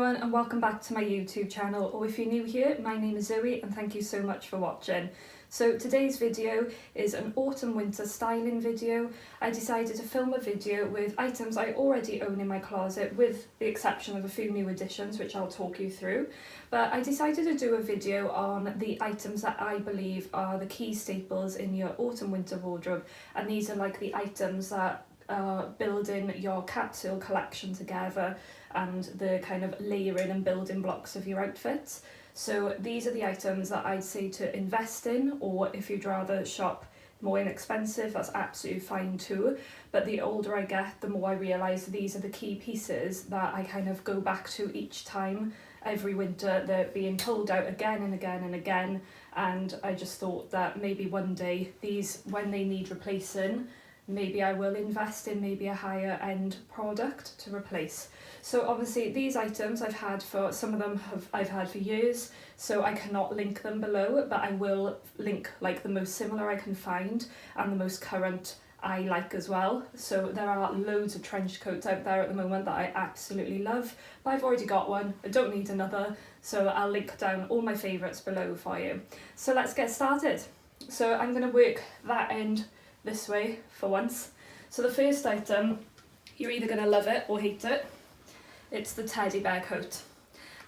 everyone and welcome back to my YouTube channel, or if you're new here, my name is Zoe and thank you so much for watching. So today's video is an autumn winter styling video. I decided to film a video with items I already own in my closet, with the exception of a few new additions which I'll talk you through. But I decided to do a video on the items that I believe are the key staples in your autumn winter wardrobe, and these are like the items that are building your capsule collection together and the kind of layering and building blocks of your outfits. So these are the items that I'd say to invest in, or if you'd rather shop more inexpensive, that's absolutely fine too. But the older I get, the more I realise these are the key pieces that I kind of go back to each time. Every winter they're being pulled out again and again and again, and I just thought that maybe one day these, when they need replacing, maybe I will invest in maybe a higher end product to replace. So obviously these items I've had for, some of them I've had for years, so I cannot link them below, but I will link like the most similar I can find and the most current I like as well. So there are loads of trench coats out there at the moment that I absolutely love, but I've already got one, I don't need another, so I'll link down all my favourites below for you. So let's get started. So I'm going to work that end this way for once. So the first item, you're either going to love it or hate it. It's the teddy bear coat.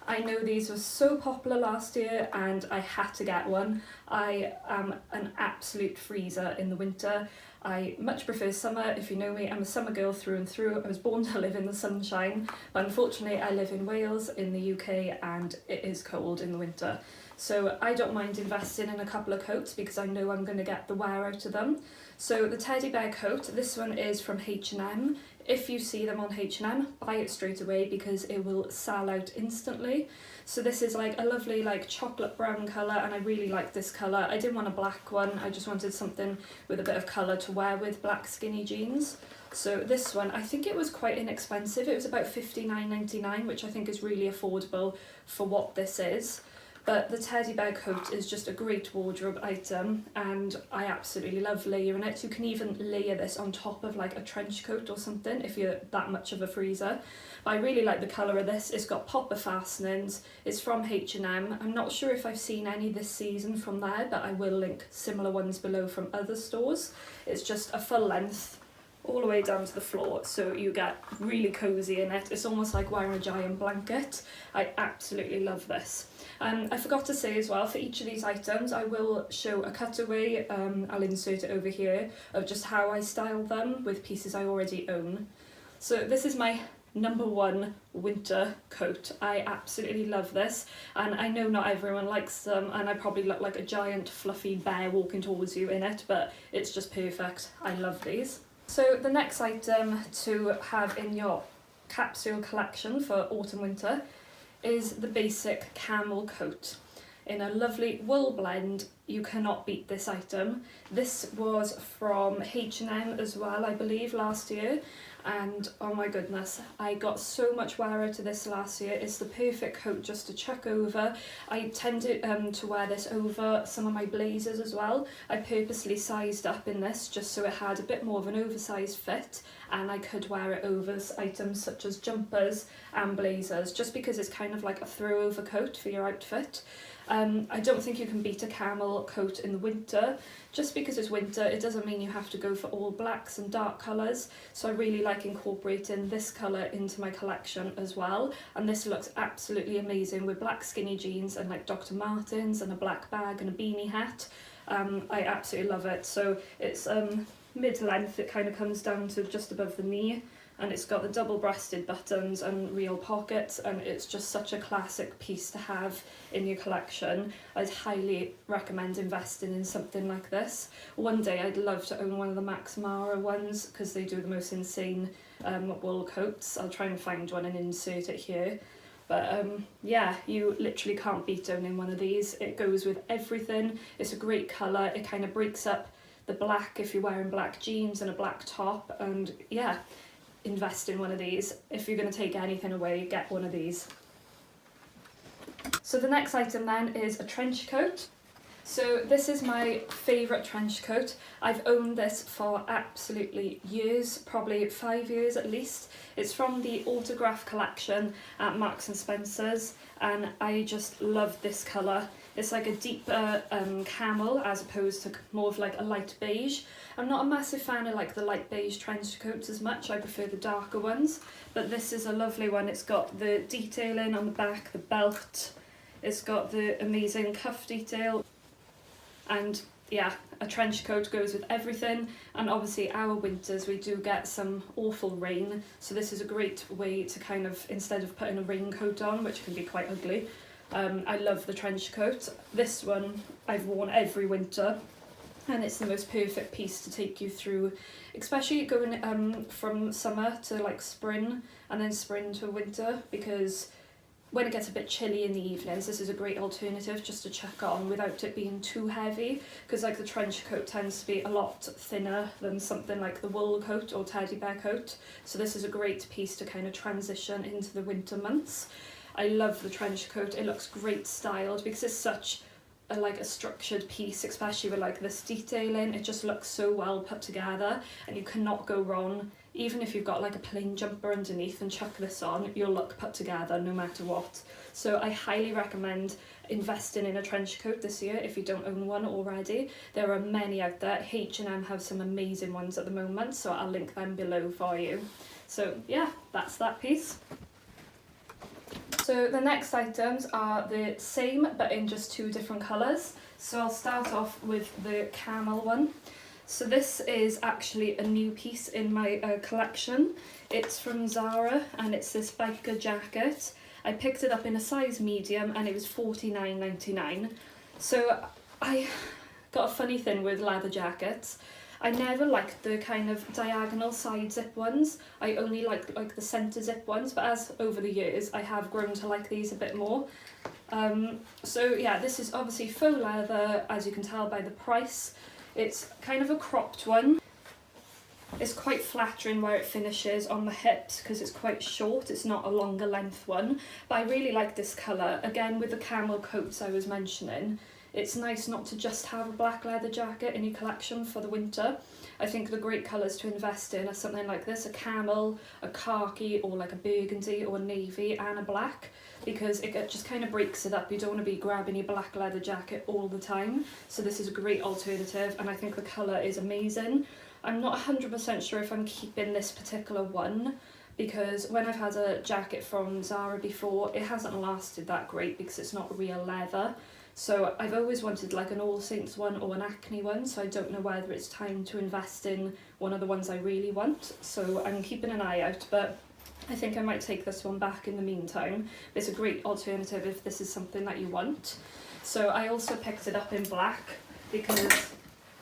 I know these were so popular last year and I had to get one. I am an absolute freezer in the winter. I much prefer summer. If you know me, I'm a summer girl through and through. I was born to live in the sunshine, but unfortunately I live in Wales in the UK and it is cold in the winter. So I don't mind investing in a couple of coats because I know I'm going to get the wear out of them. So the teddy bear coat, this one is from H&M. If you see them on H&M, buy it straight away because it will sell out instantly. So this is like a lovely like chocolate brown colour, and I really like this colour. I didn't want a black one, I just wanted something with a bit of colour to wear with black skinny jeans. So this one, I think it was quite inexpensive. It was about £59.99, which I think is really affordable for what this is. But the teddy bear coat is just a great wardrobe item and I absolutely love layering it. You can even layer this on top of like a trench coat or something if you're that much of a freezer. But I really like the colour of this. It's got popper fastenings. It's from H&M. I'm not sure if I've seen any this season from there, but I will link similar ones below from other stores. It's just a full length all the way down to the floor, so you get really cosy in it. It's almost like wearing a giant blanket. I absolutely love this. I forgot to say as well, for each of these items I will show a cutaway, I'll insert it over here, of just how I style them with pieces I already own. So this is my number one winter coat. I absolutely love this, and I know not everyone likes them and I probably look like a giant fluffy bear walking towards you in it, but it's just perfect. I love these. So the next item to have in your capsule collection for autumn winter is the basic camel coat in a lovely wool blend. You cannot beat this item. This was from H&M as well, I believe, last year, and oh my goodness, I got so much wear out of this last year. It's the perfect coat just to chuck over. I tended to wear this over some of my blazers as well. I purposely sized up in this just so it had a bit more of an oversized fit, and I could wear it over items such as jumpers and blazers, just because it's kind of like a throw over coat for your outfit. I don't think you can beat a camel coat in the winter. Just because it's winter, it doesn't mean you have to go for all blacks and dark colours. So I really like incorporating this colour into my collection as well. And this looks absolutely amazing with black skinny jeans and like Dr. Martens and a black bag and a beanie hat. I absolutely love it. So it's mid-length, it kind of comes down to just above the knee. And it's got the double-breasted buttons and real pockets, and it's just such a classic piece to have in your collection. I'd highly recommend investing in something like this. One day I'd love to own one of the Max Mara ones because they do the most insane wool coats. I'll try and find one and insert it here. But yeah, you literally can't beat owning one of these. It goes with everything. It's a great colour. It kind of breaks up the black if you're wearing black jeans and a black top, and yeah, invest in one of these. If you're going to take anything away, get one of these. So the next item then is a trench coat. So this is my favourite trench coat. I've owned this for absolutely years, probably 5 years at least. It's from the Autograph collection at Marks and Spencer's, and I just love this colour. It's like a deeper camel as opposed to more of like a light beige. I'm not a massive fan of like the light beige trench coats as much, I prefer the darker ones, but this is a lovely one. It's got the detailing on the back, the belt, it's got the amazing cuff detail, and yeah, a trench coat goes with everything. And obviously our winters we do get some awful rain, so this is a great way to kind of, instead of putting a raincoat on, which can be quite ugly, I love the trench coat. This one I've worn every winter, and it's the most perfect piece to take you through, especially going from summer to like spring and then spring to winter, because when it gets a bit chilly in the evenings, this is a great alternative just to chuck on without it being too heavy, because like the trench coat tends to be a lot thinner than something like the wool coat or teddy bear coat, so this is a great piece to kind of transition into the winter months. I love the trench coat, it looks great styled because it's such a structured piece, especially with like this detailing. It just looks so well put together and you cannot go wrong. Even if you've got like a plain jumper underneath and chuck this on, you'll look put together no matter what. So I highly recommend investing in a trench coat this year if you don't own one already. There are many out there. H&M have some amazing ones at the moment, so I'll link them below for you. So yeah, that's that piece. So the next items are the same but in just 2 different colours. So I'll start off with the camel one. So this is actually a new piece in my collection. It's from Zara and it's this biker jacket. I picked it up in a size medium and it was $49.99. So I got a funny thing with leather jackets. I never liked the kind of diagonal side zip ones. I only like the centre zip ones, but as over the years I have grown to like these a bit more. So yeah, this is obviously faux leather, as you can tell by the price. It's kind of a cropped one. It's quite flattering where it finishes on the hips because it's quite short, it's not a longer length one. But I really like this colour. Again, with the camel coats I was mentioning, it's nice not to just have a black leather jacket in your collection for the winter. I think the great colours to invest in are something like this, a camel, a khaki, or like a burgundy or navy and a black, because it just kind of breaks it up. You don't want to be grabbing your black leather jacket all the time. So this is a great alternative and I think the colour is amazing. I'm not 100% sure if I'm keeping this particular one, because when I've had a jacket from Zara before, it hasn't lasted that great because it's not real leather. So I've always wanted like an All Saints one or an Acne one, so I don't know whether it's time to invest in one of the ones I really want. So I'm keeping an eye out, but I think I might take this one back in the meantime. It's a great alternative if this is something that you want. So I also picked it up in black because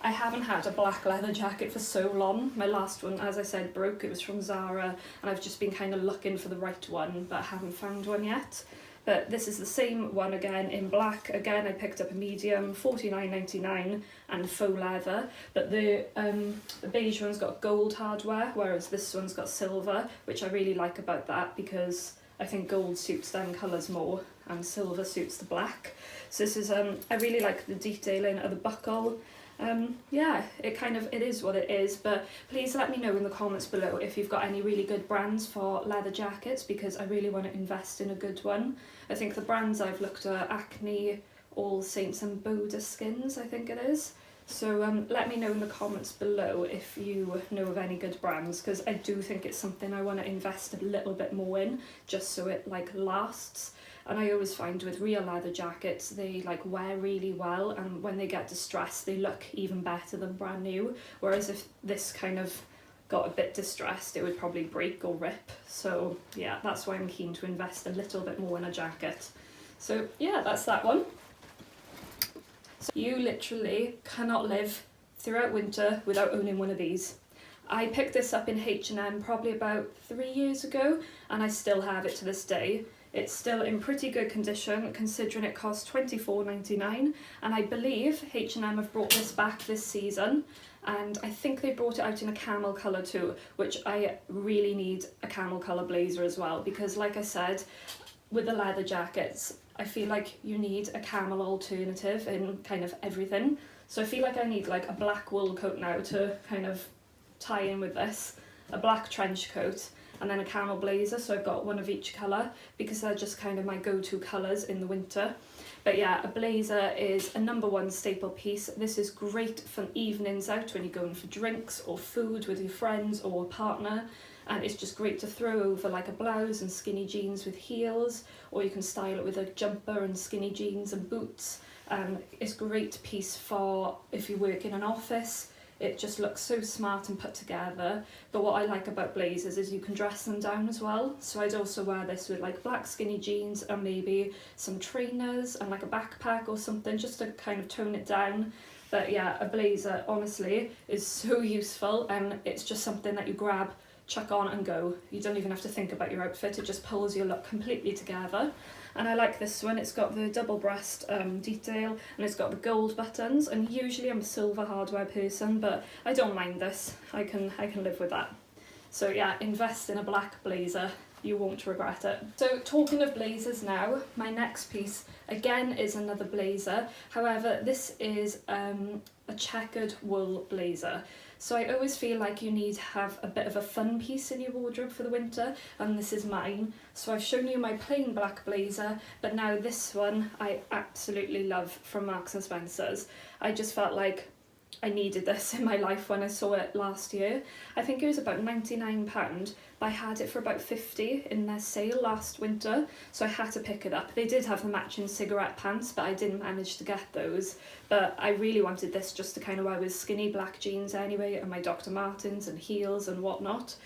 I haven't had a black leather jacket for so long. My last one, as I said, broke. It was from Zara and I've just been kind of looking for the right one, but I haven't found one yet. But this is the same one again in black. Again, I picked up a medium, $49.99 and faux leather. But the beige one's got gold hardware, whereas this one's got silver, which I really like about that because I think gold suits them colours more and silver suits the black. So this is, I really like the detailing of the buckle. Yeah, it is what it is, but please let me know in the comments below if you've got any really good brands for leather jackets, because I really want to invest in a good one. I think the brands I've looked at, Acne, All Saints and Boda Skins, I think it is. So let me know in the comments below if you know of any good brands, because I do think it's something I want to invest a little bit more in, just so it like lasts. And I always find with real leather jackets, they like wear really well, and when they get distressed, they look even better than brand new. Whereas if this kind of got a bit distressed, it would probably break or rip. So yeah, that's why I'm keen to invest a little bit more in a jacket. So yeah, that's that one. So you literally cannot live throughout winter without owning one of these. I picked this up in H&M probably about 3 years ago, and I still have it to this day. It's still in pretty good condition considering it cost $24.99, and I believe H&M have brought this back this season, and I think they brought it out in a camel colour too, which I really need a camel colour blazer as well, because like I said, with the leather jackets, I feel like you need a camel alternative in kind of everything. So I feel like I need like a black wool coat now to kind of tie in with this, a black trench coat, and then a camel blazer, so I've got one of each colour because they're just kind of my go-to colours in the winter. But yeah, a blazer is a #1 staple piece. This is great for evenings out when you're going for drinks or food with your friends or a partner, and it's just great to throw over like a blouse and skinny jeans with heels, or you can style it with a jumper and skinny jeans and boots. It's a great piece for if you work in an office. It just looks so smart and put together. But what I like about blazers is you can dress them down as well. So I'd also wear this with like black skinny jeans and maybe some trainers and like a backpack or something, just to kind of tone it down. But yeah, a blazer honestly is so useful, and it's just something that you grab, chuck on and go. You don't even have to think about your outfit, it just pulls your look completely together. And I like this one, it's got the double breast detail, and it's got the gold buttons, and usually I'm a silver hardware person, but I don't mind this, I can live with that. So yeah, invest in a black blazer, you won't regret it. So talking of blazers now, my next piece again is another blazer, however this is a checkered wool blazer. So I always feel like you need to have a bit of a fun piece in your wardrobe for the winter, and this is mine. So I've shown you my plain black blazer, but now this one I absolutely love from Marks and Spencer's. I just felt like I needed this in my life when I saw it last year. I think it was about £99, but I had it for about £50 in their sale last winter, so I had to pick it up. They did have the matching cigarette pants, but I didn't manage to get those. But I really wanted this just to kind of wear with skinny black jeans anyway, and my Dr. Martens and heels and whatnot.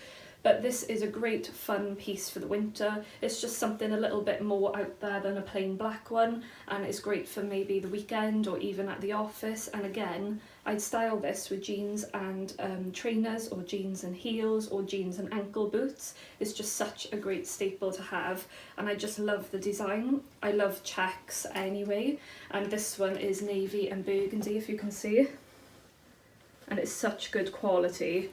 But this is a great fun piece for the winter. It's just something a little bit more out there than a plain black one, and it's great for maybe the weekend or even at the office. And again, I'd style this with jeans and trainers, or jeans and heels, or jeans and ankle boots. It's just such a great staple to have, and I just love the design. I love checks anyway, and this one is navy and burgundy, if you can see, and it's such good quality.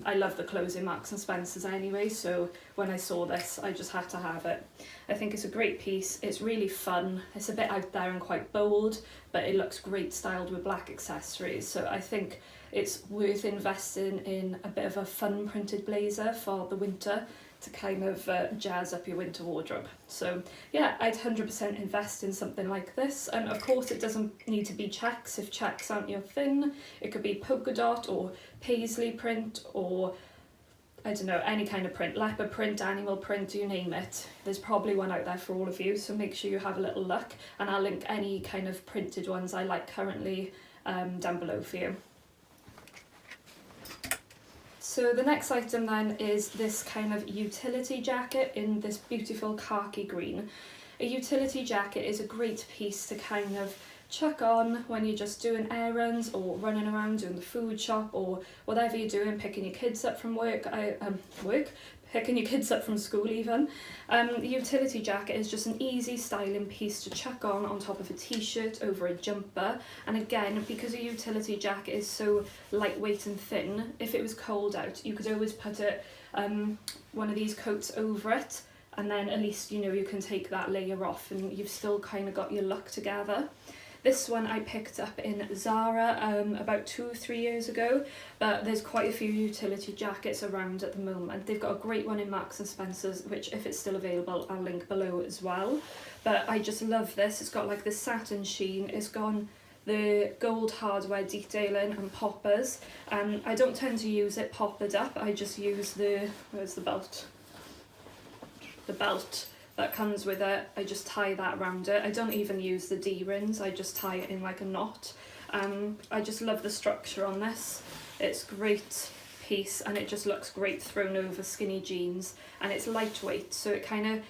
I love the clothes in Marks and Spencer's anyway, so when I saw this I just had to have it. I think it's a great piece, it's really fun, it's a bit out there and quite bold, but it looks great styled with black accessories, so I think it's worth investing in a bit of a fun printed blazer for the winter to kind of jazz up your winter wardrobe. So yeah, I'd 100% invest in something like this, and of course it doesn't need to be checks if checks aren't your thing. It could be polka dot or paisley print, or I don't know, any kind of print, leopard print, animal print, you name it. There's probably one out there for all of you, so make sure you have a little look, and I'll link any kind of printed ones I like currently down below for you. So the next item then is this kind of utility jacket in this beautiful khaki green. A utility jacket is a great piece to kind of chuck on when you're just doing errands or running around doing the food shop or whatever you're doing, picking your kids up from picking your kids up from school even. The utility jacket is just an easy styling piece to chuck on top of a t-shirt, over a jumper, and again, because a utility jacket is so lightweight and thin, if it was cold out you could always put it one of these coats over it, and then at least you know you can take that layer off and you've still kind of got your look together. This one I picked up in Zara about 2-3 years ago, but there's quite a few utility jackets around at the moment. They've got a great one in Marks and Spencer's, which if it's still available I'll link below as well. But I just love this. It's got like this satin sheen, it's got the gold hardware detailing and poppers. I don't tend to use it poppered up, I just use where's the belt? The belt that comes with it, I just tie that around it. I don't even use the D-rings, I just tie it in like a knot. I just love the structure on this. It's a great piece and it just looks great thrown over skinny jeans, and it's lightweight, so it kind of,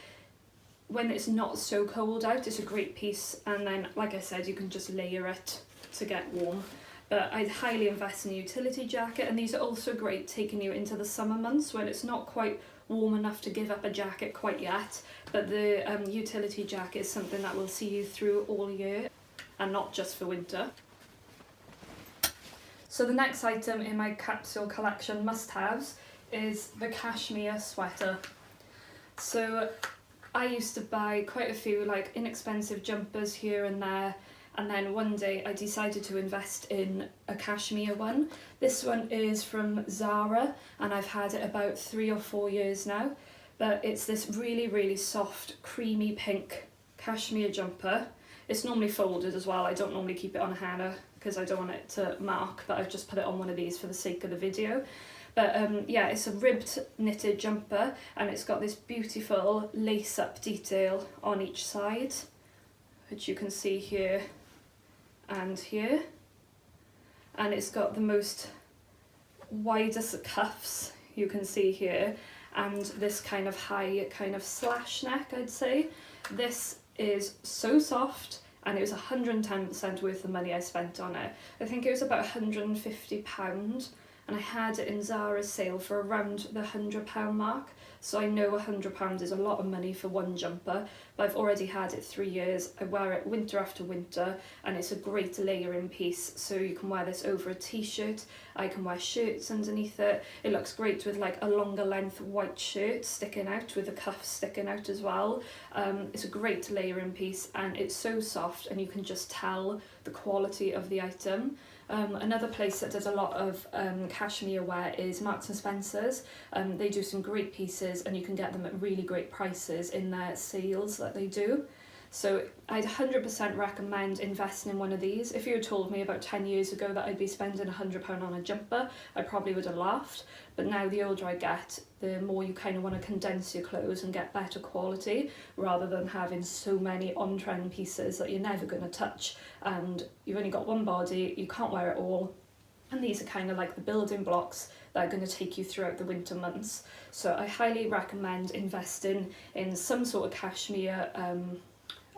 when it's not so cold out, it's a great piece, and then like I said you can just layer it to get warm. But I'd highly invest in a utility jacket, and these are also great taking you into the summer months when it's not quite warm enough to give up a jacket quite yet, but the utility jacket is something that will see you through all year and not just for winter. So the next item in my capsule collection must-haves is the cashmere sweater. So I used to buy quite a few like inexpensive jumpers here and there, and then one day I decided to invest in a cashmere one. This one is from Zara and I've had it about 3 or 4 years now, but it's this really soft creamy pink cashmere jumper. It's normally folded as well. I don't normally keep it on a hanger because I don't want it to mark, but I've just put it on one of these for the sake of the video. But yeah, it's a ribbed knitted jumper and it's got this beautiful lace up detail on each side, which you can see here and here. And it's got the most widest cuffs you can see here, and this kind of high kind of slash neck, I'd say. This is so soft and it was 110% worth the money I spent on it. I think it was about £150 and I had it in Zara's sale for around the £100 mark. So I know £100 is a lot of money for one jumper, but I've already had it 3 years. I wear it winter after winter and it's a great layering piece. So you can wear this over a t-shirt, I can wear shirts underneath it. It looks great with like a longer length white shirt sticking out with the cuffs sticking out as well. It's a great layering piece and it's so soft and you can just tell the quality of the item. Another place that does a lot of cashmere wear is Marks and Spencer's. They do some great pieces and you can get them at really great prices in their sales that they do. So I'd 100% recommend investing in one of these. If you had told me about 10 years ago that I'd be spending £100 on a jumper, I probably would have laughed. But now the older I get, the more you kind of want to condense your clothes and get better quality, rather than having so many on-trend pieces that you're never going to touch and you've only got one body, you can't wear it all. And these are kind of like the building blocks that are going to take you throughout the winter months. So I highly recommend investing in some sort of cashmere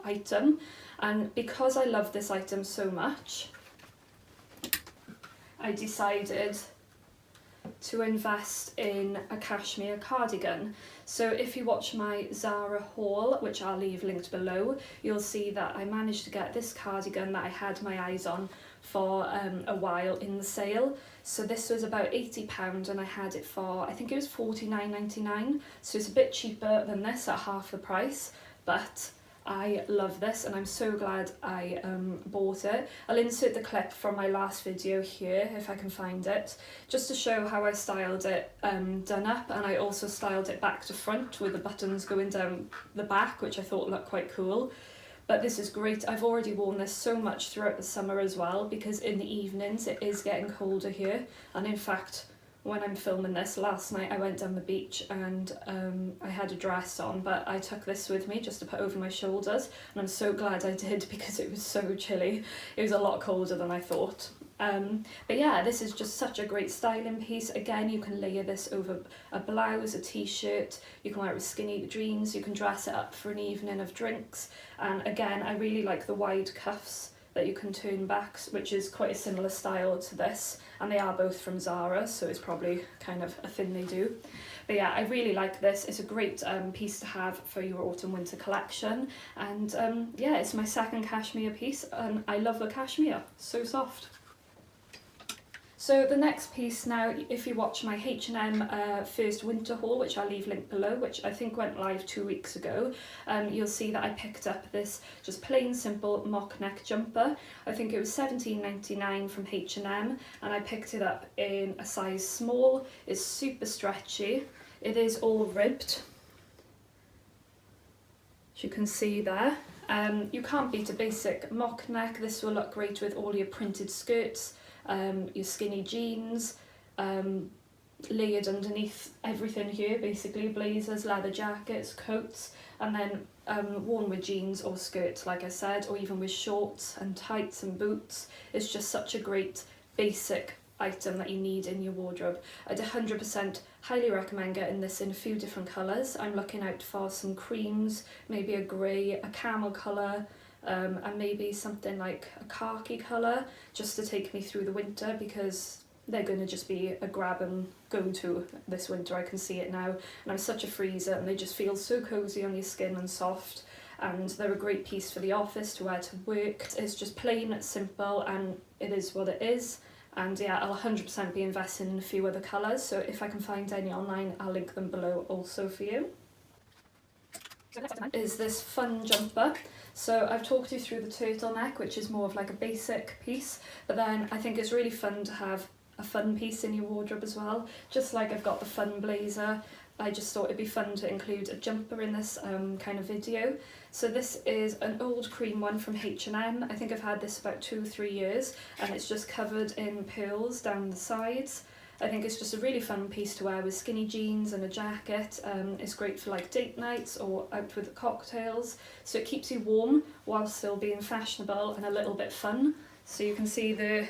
item. And because I love this item so much, I decided to invest in a cashmere cardigan. So if you watch my Zara haul, which I'll leave linked below, you'll see that I managed to get this cardigan that I had my eyes on for a while in the sale. So this was about £80 and I had it for, I think it was £49.99, so it's a bit cheaper than this at half the price, but I love this and I'm so glad I bought it. I'll insert the clip from my last video here if I can find it, just to show how I styled it done up, and I also styled it back to front with the buttons going down the back, which I thought looked quite cool. But this is great. I've already worn this so much throughout the summer as well, because in the evenings it is getting colder here, and in fact when I'm filming this, last night I went down the beach and I had a dress on, but I took this with me just to put over my shoulders, and I'm so glad I did because it was so chilly. It was a lot colder than I thought. But yeah, this is just such a great styling piece. Again, you can layer this over a blouse, a t-shirt, you can wear it with skinny jeans, you can dress it up for an evening of drinks, and again, I really like the wide cuffs that you can turn back, which is quite a similar style to this, and they are both from Zara, so it's probably kind of a thing they do. But yeah, I really like this. It's a great piece to have for your autumn winter collection, and yeah, it's my second cashmere piece and I love the cashmere, so soft. So the next piece now, if you watch my H&M first winter haul, which I'll leave linked below, which I think went live 2 weeks ago, you'll see that I picked up this just plain simple mock neck jumper. I think it was £17.99 from H&M, and I picked it up in a size small. It's super stretchy. It is all ribbed, as you can see there. You can't beat a basic mock neck. This will look great with all your printed skirts, your skinny jeans, layered underneath everything here, basically blazers, leather jackets, coats, and then worn with jeans or skirts, like I said, or even with shorts and tights and boots. It's just such a great basic item that you need in your wardrobe. I'd 100% highly recommend getting this in a few different colours. I'm looking out for some creams, maybe a grey, a camel colour, and maybe something like a khaki colour, just to take me through the winter, because they're going to just be a grab and go to this winter. I can see it now, and I'm such a freezer, and they just feel so cosy on your skin and soft, and they're a great piece for the office to wear to work. It's just plain, simple, and it is what it is. And yeah, I'll 100% be investing in a few other colours, so if I can find any online, I'll link them below also for you. Is this fun jumper. So I've talked you through the turtleneck, which is more of like a basic piece, but then I think it's really fun to have a fun piece in your wardrobe as well. Just like I've got the fun blazer, I just thought it'd be fun to include a jumper in this kind of video. So this is an old cream one from H&M. I think I've had this about 2 or 3 years, and it's just covered in pearls down the sides. I think it's just a really fun piece to wear with skinny jeans and a jacket. It's great for like date nights or out with cocktails. So it keeps you warm while still being fashionable and a little bit fun. So you can see the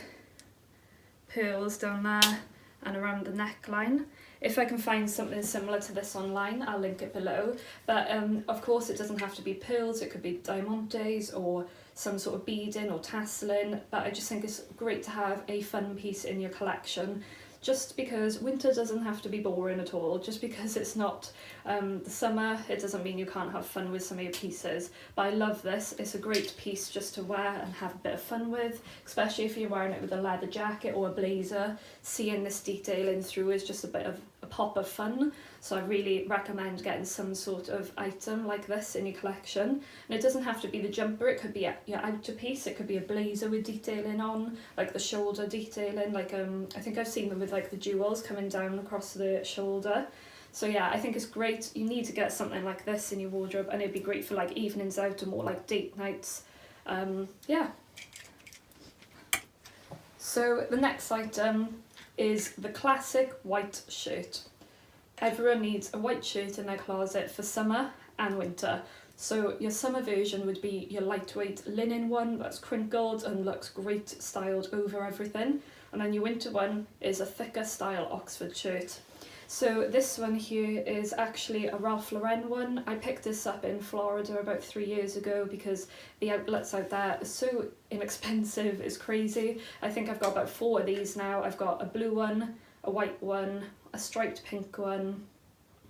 pearls down there and around the neckline. If I can find something similar to this online, I'll link it below. But of course it doesn't have to be pearls, it could be diamantes or some sort of beading or tasseling. But I just think it's great to have a fun piece in your collection. Just because winter doesn't have to be boring at all. Just because it's not the summer, it doesn't mean you can't have fun with some of your pieces. But I love this. It's a great piece just to wear and have a bit of fun with, especially if you're wearing it with a leather jacket or a blazer. Seeing this detailing through is just a bit of a pop of fun. So I really recommend getting some sort of item like this in your collection. And it doesn't have to be the jumper, it could be your outer piece, it could be a blazer with detailing on, like the shoulder detailing, like I think I've seen them with like the jewels coming down across the shoulder. So yeah, I think it's great. You need to get something like this in your wardrobe, and it'd be great for like evenings out or more like date nights. Yeah. So the next item is the classic white shirt. Everyone needs a white shirt in their closet for summer and winter. So your summer version would be your lightweight linen one that's crinkled and looks great styled over everything. And then your winter one is a thicker style Oxford shirt. So this one here is actually a Ralph Lauren one. I picked this up in Florida about 3 years ago because the outlets out there are so inexpensive, it's crazy. I think I've got about 4 of these now. I've got a blue one, a white one, a striped pink one,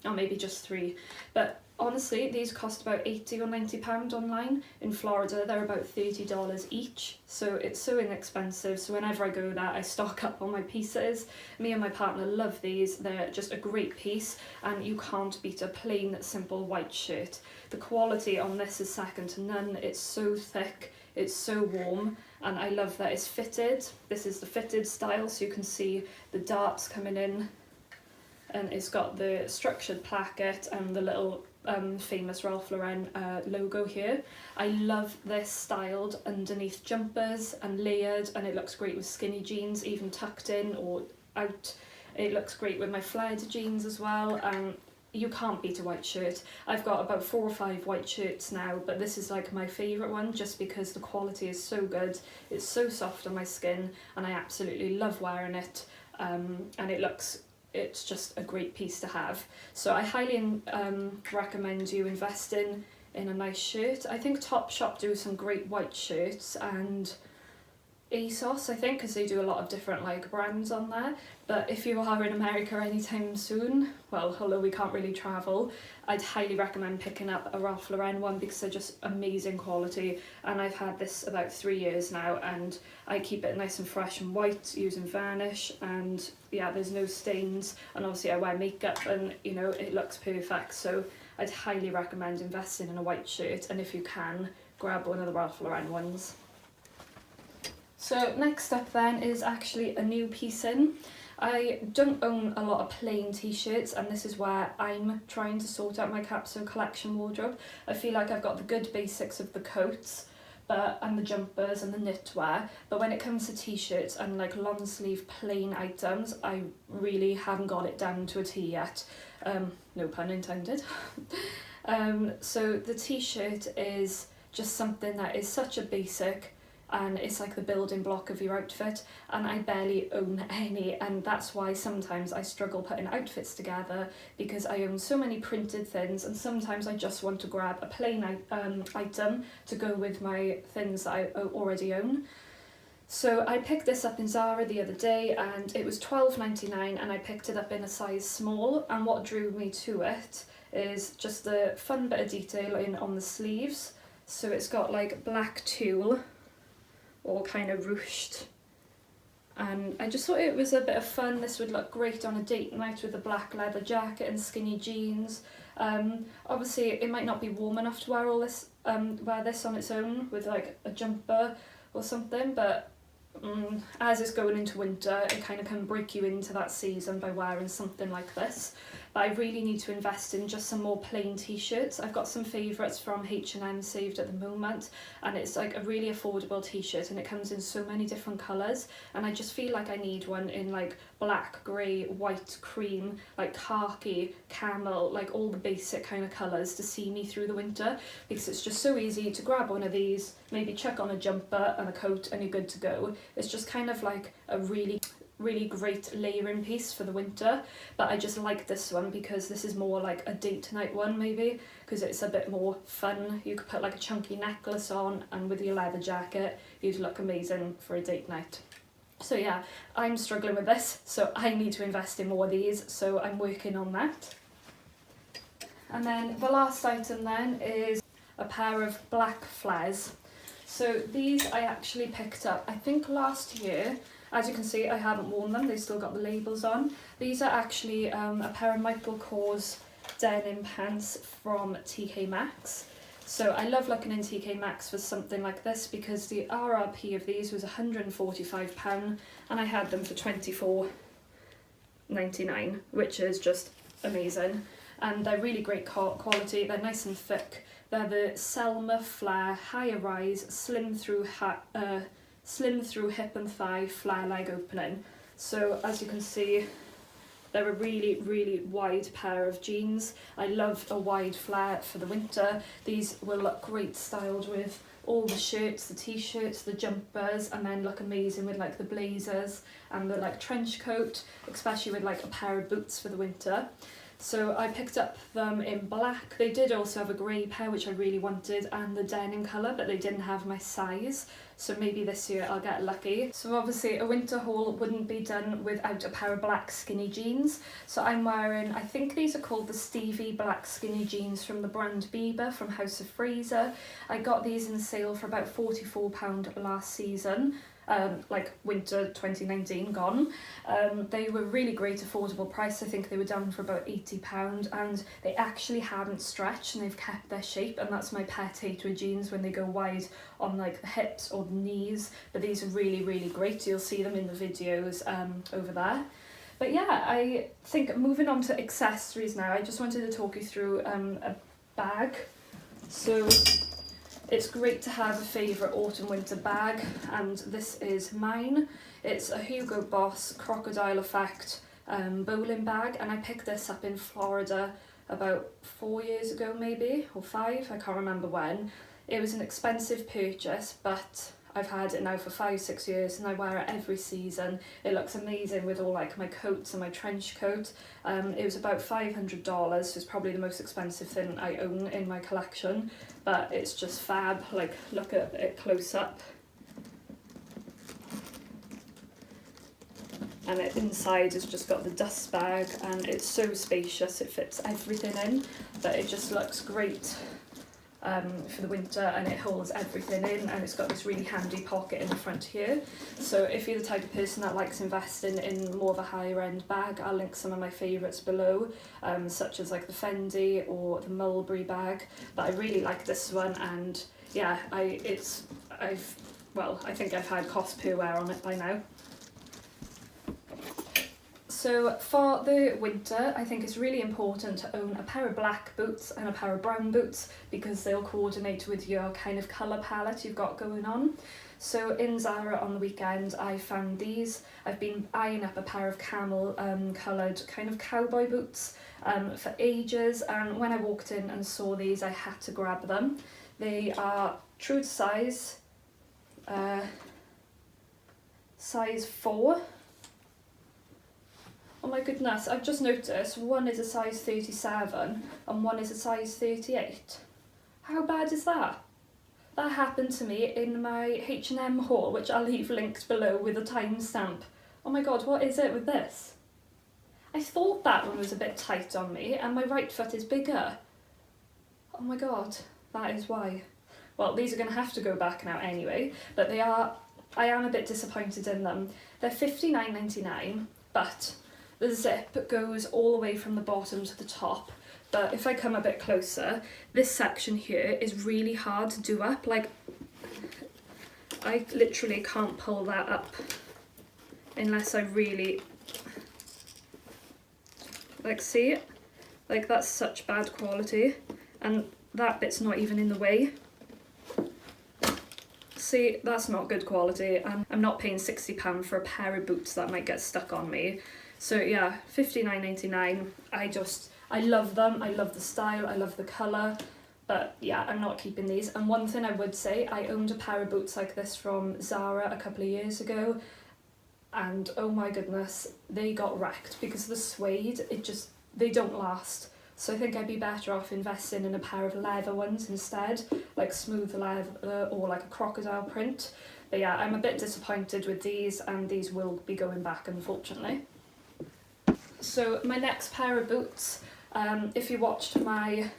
or maybe just 3. But honestly, these cost about £80 or £90 online. In Florida, they're about $30 each, so it's so inexpensive. So whenever I go there, I stock up on my pieces. Me and my partner love these. They're just a great piece, and you can't beat a plain, simple white shirt. The quality on this is second to none. It's so thick, it's so warm, and I love that it's fitted. This is the fitted style, so you can see the darts coming in, and it's got the structured placket and the little famous Ralph Lauren logo here. I love this styled underneath jumpers and layered, and it looks great with skinny jeans, even tucked in or out. It looks great with my flared jeans as well. You can't beat a white shirt. I've got about 4 or 5 white shirts now, but this is like my favourite one just because the quality is so good. It's so soft on my skin, and I absolutely love wearing it. And it's just a great piece to have. So I highly recommend you investing in a nice shirt. I think Topshop do some great white shirts, and ASOS, I think, because they do a lot of different like brands on there. But if you are in America anytime soon, well, although we can't really travel, I'd highly recommend picking up a Ralph Lauren one because they're just amazing quality. And I've had this about 3 years now, and I keep it nice and fresh and white using varnish, and yeah, there's no stains. And obviously I wear makeup, and you know, it looks perfect. So I'd highly recommend investing in a white shirt, and if you can, grab one of the Ralph Lauren ones. So next up then is actually a new piece in. I don't own a lot of plain t-shirts, and this is where I'm trying to sort out my capsule collection wardrobe. I feel like I've got the good basics of the coats and the jumpers and the knitwear, but when it comes to t-shirts and like long sleeve plain items, I really haven't got it down to a T yet. No pun intended. So the t-shirt is just something that is such a basic, and it's like the building block of your outfit, and I barely own any, and that's why sometimes I struggle putting outfits together, because I own so many printed things, and sometimes I just want to grab a plain item to go with my things that I already own. So I picked this up in Zara the other day, and it was £12.99, and I picked it up in a size small, and what drew me to it is just the fun bit of detailing on the sleeves. So it's got like black tulle, all kind of ruched, and I just thought it was a bit of fun. This would look great on a date night with a black leather jacket and skinny jeans. Obviously it might not be warm enough to wear wear this on its own with like a jumper or something, but as it's going into winter, it kind of can break you into that season by wearing something like this. But I really need to invest in just some more plain t-shirts. I've got some favourites from H&M saved at the moment, and it's like a really affordable t-shirt, and it comes in so many different colours, and I just feel like I need one in like black, grey, white, cream, like khaki, camel, like all the basic kind of colours to see me through the winter, because it's just so easy to grab one of these, maybe chuck on a jumper and a coat and you're good to go. It's just kind of like a really great layering piece for the winter. But I just like this one because this is more like a date night one, maybe, because it's a bit more fun. You could put like a chunky necklace on, and with your leather jacket you'd look amazing for a date night. So yeah, I'm struggling with this, so I need to invest in more of these, so I'm working on that. And then the last item then is a pair of black flares. So these I actually picked up, I think last year. As you can see, I haven't worn them, they've still got the labels on. These are actually a pair of Michael Kors denim pants from TK Maxx. So I love looking in TK Maxx for something like this because the RRP of these was £145 and I had them for £24.99, which is just amazing. And they're really great quality, they're nice and thick. They're the Selma Flare higher rise slim through hip and thigh flare leg opening. So as you can see, they're a really wide pair of jeans. I love a wide flare for the winter. These will look great styled with all the shirts, the t-shirts, the jumpers, and then look amazing with like the blazers and the like trench coat, especially with like a pair of boots for the winter. So I picked up them in black. They did also have a grey pair, which I really wanted, and the denim colour, but they didn't have my size. So maybe this year I'll get lucky. So obviously a winter haul wouldn't be done without a pair of black skinny jeans. So I'm wearing, I think these are called the Stevie black skinny jeans from the brand Bieber from House of Fraser. I got these in sale for about £44 last season. Like winter 2019 gone. They were really great affordable price. I think they were down for about £80, and they actually haven't stretched and they've kept their shape, and that's my pet hate with jeans, when they go wide on like the hips or the knees. But these are really great. You'll see them in the videos over there. But yeah, I think moving on to accessories now, I just wanted to talk you through a bag. So it's great to have a favourite autumn winter bag, and this is mine. It's a Hugo Boss Crocodile Effect bowling bag, and I picked this up in Florida about 4 years ago maybe, or 5, I can't remember when. It was an expensive purchase, but I've had it now for 5-6 years and I wear it every season. It looks amazing with all like my coats and my trench coat. It was about $500, so it's probably the most expensive thing I own in my collection, but it's just fab. Like, look at it close up. And it inside has just got the dust bag, and it's so spacious, it fits everything in, but it just looks great for the winter, and it holds everything in, and it's got this really handy pocket in the front here. So if you're the type of person that likes investing in more of a higher end bag, I'll link some of my favourites below, such as like the Fendi or the Mulberry bag, but I really like this one, and yeah, I think I've had cost per wear on it by now. So for the winter, I think it's really important to own a pair of black boots and a pair of brown boots, because they'll coordinate with your kind of colour palette you've got going on. So in Zara on the weekend, I found these. I've been eyeing up a pair of camel coloured kind of cowboy boots for ages, and when I walked in and saw these, I had to grab them. They are true to size, size 4. Oh my goodness, I've just noticed one is a size 37 and one is a size 38. How bad is that? That happened to me in my H&M haul, which I'll leave linked below with a timestamp. Oh my god, what is it with this? I thought that one was a bit tight on me, and my right foot is bigger. Oh my god, that is why. Well, these are going to have to go back now anyway, but they are I am a bit disappointed in them. They're $59.99, but the zip goes all the way from the bottom to the top. But if I come a bit closer, this section here is really hard to do up. Like, I literally can't pull that up unless I really, like, see it? Like, that's such bad quality, and that bit's not even in the way. See, that's not good quality, and I'm not paying £60 for a pair of boots that might get stuck on me. So yeah, $59.99. I love them, I love the style, I love the colour, but yeah, I'm not keeping these. And one thing I would say, I owned a pair of boots like this from Zara a couple of years ago, and oh my goodness, they got wrecked because of the suede. They don't last. So I think I'd be better off investing in a pair of leather ones instead, like smooth leather or like a crocodile print. But yeah, I'm a bit disappointed with these, and these will be going back, unfortunately. So my next pair of boots, if you watched my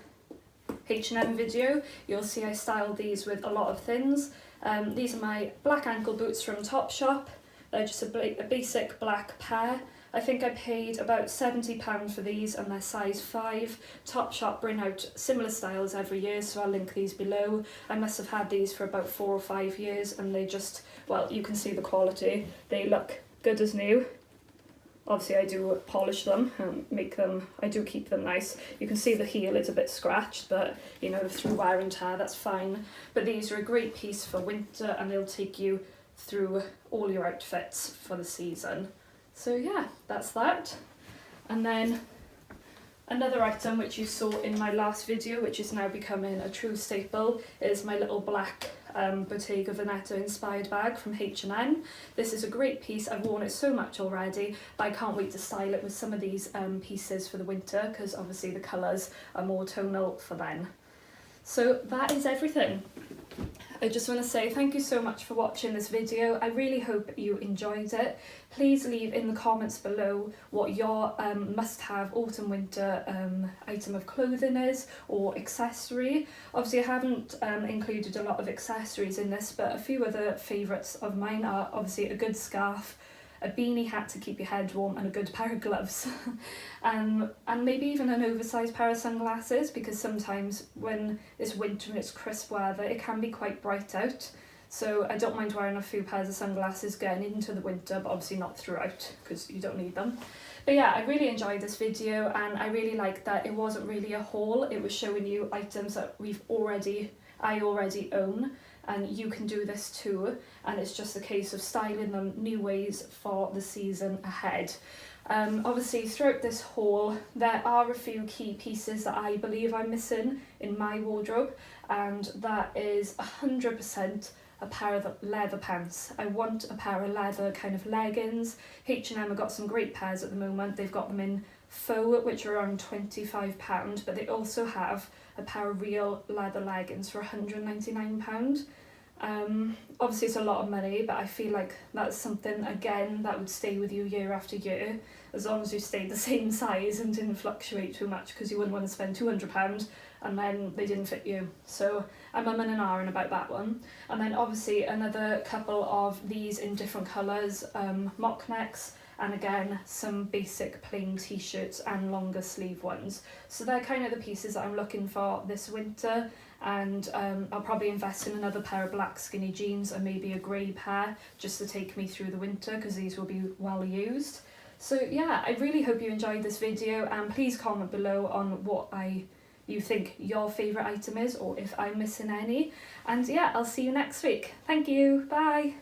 H&M video, you'll see I styled these with a lot of things. These are my black ankle boots from Topshop. They're just a basic black pair. I think I paid about £70 for these, and they're size 5. Topshop bring out similar styles every year, so I'll link these below. I must have had these for about 4 or 5 years, and they just, well, you can see the quality. They look good as new. Obviously I do polish them and I do keep them nice. You can see the heel is a bit scratched, but you know, through wear and tear, that's fine. But these are a great piece for winter, and they'll take you through all your outfits for the season. So yeah, that's that. And then another item which you saw in my last video, which is now becoming a true staple, is my little black Bottega Veneta inspired bag from H&M. This is a great piece. I've worn it so much already, but I can't wait to style it with some of these pieces for the winter, because obviously the colours are more tonal for then. So that is everything. I just want to say thank you so much for watching this video. I really hope you enjoyed it. Please leave in the comments below what your must-have autumn-winter item of clothing is, or accessory. Obviously I haven't included a lot of accessories in this, but a few other favourites of mine are obviously a good scarf, a beanie hat to keep your head warm, and a good pair of gloves. And maybe even an oversized pair of sunglasses, because sometimes when it's winter and it's crisp weather, it can be quite bright out. So I don't mind wearing a few pairs of sunglasses getting into the winter, but obviously not throughout, because you don't need them. But yeah, I really enjoyed this video, and I really liked that it wasn't really a haul. It was showing you items that I already own, and you can do this too, and it's just a case of styling them new ways for the season ahead. Obviously throughout this haul there are a few key pieces that I believe I'm missing in my wardrobe, and that is 100% a pair of leather pants. I want a pair of leather kind of leggings. H&M have got some great pairs at the moment. They've got them in faux, which are around £25, but they also have a pair of real leather leggings for £199. Obviously it's a lot of money, but I feel like that's something, again, that would stay with you year after year, as long as you stayed the same size and didn't fluctuate too much, because you wouldn't want to spend £200 and then they didn't fit you. So I'm umming and ahhing about that one. And then obviously another couple of these in different colours, mock necks, and again some basic plain t-shirts and longer sleeve ones. So they're kind of the pieces that I'm looking for this winter, and I'll probably invest in another pair of black skinny jeans and maybe a grey pair just to take me through the winter, because these will be well used. So yeah, I really hope you enjoyed this video, and please comment below on what you think your favourite item is, or if I'm missing any. And yeah, I'll see you next week. Thank you, bye!